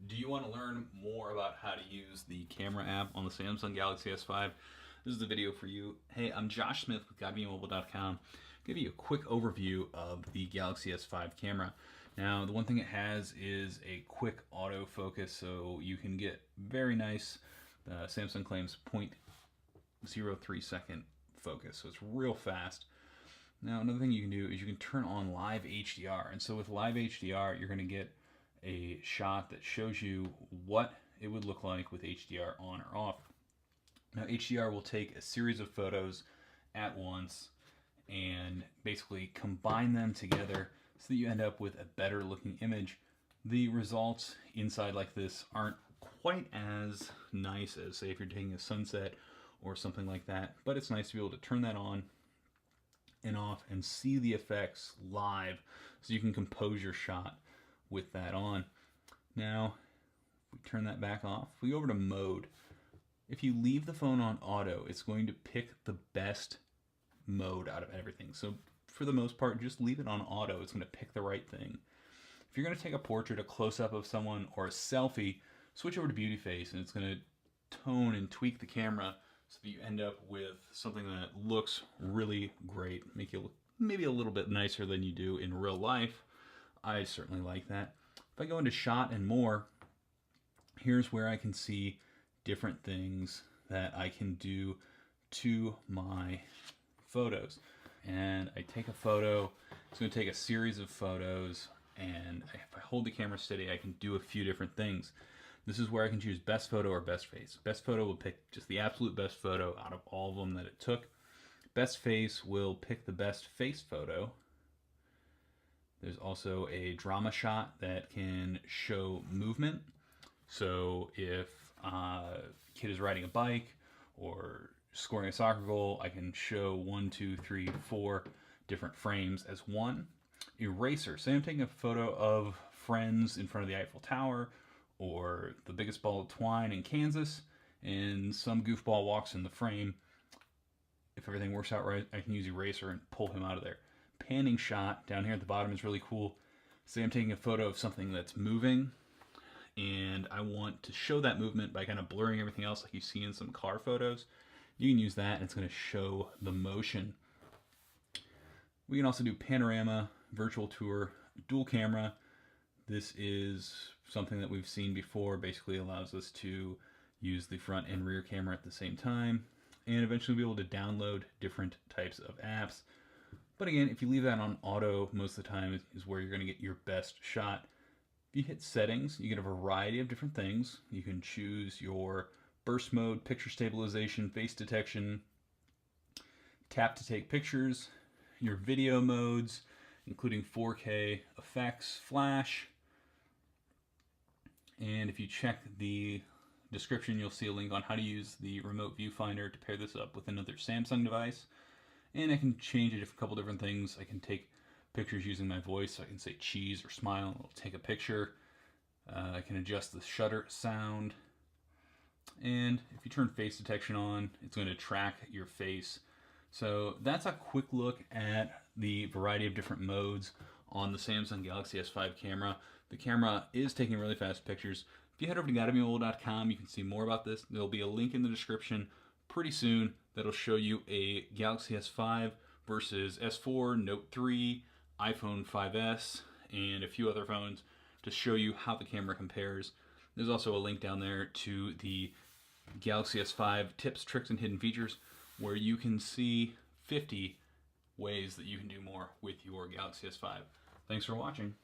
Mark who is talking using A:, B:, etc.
A: Do you want to learn more about how to use the camera app on the Samsung Galaxy S5? This is the video for you. Hey, I'm Josh Smith with GottaBeMobile.com. Give you a quick overview of the Galaxy S5 camera. Now, the one thing it has is a quick autofocus, so you can get very nice, Samsung claims 0.03 second focus, so it's real fast. Now, another thing you can do is you can turn on live HDR, and so with live HDR, you're going to get a shot that shows you what it would look like with HDR on or off. Now, HDR will take a series of photos at once and basically combine them together so that you end up with a better looking image. The results inside like this aren't quite as nice as, say, if you're taking a sunset or something like that, but it's nice to be able to turn that on and off and see the effects live so you can compose your shot with that on. Now, if we turn that back off, if we go over to mode, if you leave the phone on auto, it's going to pick the best mode out of everything. So for the most part, just leave it on auto. It's going to pick the right thing. If you're going to take a portrait, a close-up of someone, or a selfie, switch over to beauty face, and it's going to tone and tweak the camera so that you end up with something that looks really great, make you look maybe a little bit nicer than you do in real life. I certainly like that. If I go into shot and more, here's where I can see different things that I can do to my photos. And I take a photo, it's going to take a series of photos, and if I hold the camera steady, I can do a few different things. This is where I can choose best photo or best face. Best photo will pick just the absolute best photo out of all of them that it took. Best face will pick the best face photo. There's also a drama shot that can show movement. So if a kid is riding a bike or scoring a soccer goal, I can show 1, 2, 3, 4 different frames as one. Eraser. Say I'm taking a photo of friends in front of the Eiffel Tower or the biggest ball of twine in Kansas, and some goofball walks in the frame. If everything works out right, I can use eraser and pull him out of there. Panning shot down here at the bottom is really cool. Say I'm taking a photo of something that's moving and I want to show that movement by kind of blurring everything else like you see in some car photos. You can use that and it's going to show the motion. We can also do panorama, virtual tour, dual camera. This is something that we've seen before. Basically allows us to use the front and rear camera at the same time and eventually be able to download different types of apps. But again, if you leave that on auto, most of the time is where you're going to get your best shot. If you hit settings, you get a variety of different things. You can choose your burst mode, picture stabilization, face detection, tap to take pictures, your video modes, including 4K effects, flash. And if you check the description, you'll see a link on how to use the remote viewfinder to pair this up with another Samsung device. And I can change a couple different things. I can take pictures using my voice. I can say cheese or smile, and it'll take a picture. I can adjust the shutter sound. And if you turn face detection on, it's going to track your face. So that's a quick look at the variety of different modes on the Samsung Galaxy S5 camera. The camera is taking really fast pictures. If you head over to GottaBeMobile.com, you can see more about this. There'll be a link in the description pretty soon that'll show you a Galaxy S5 versus S4, Note 3, iPhone 5S, and a few other phones to show you how the camera compares. There's also a link down there to the Galaxy S5 tips, tricks, and hidden features where you can see 50 ways that you can do more with your Galaxy S5. Thanks for watching.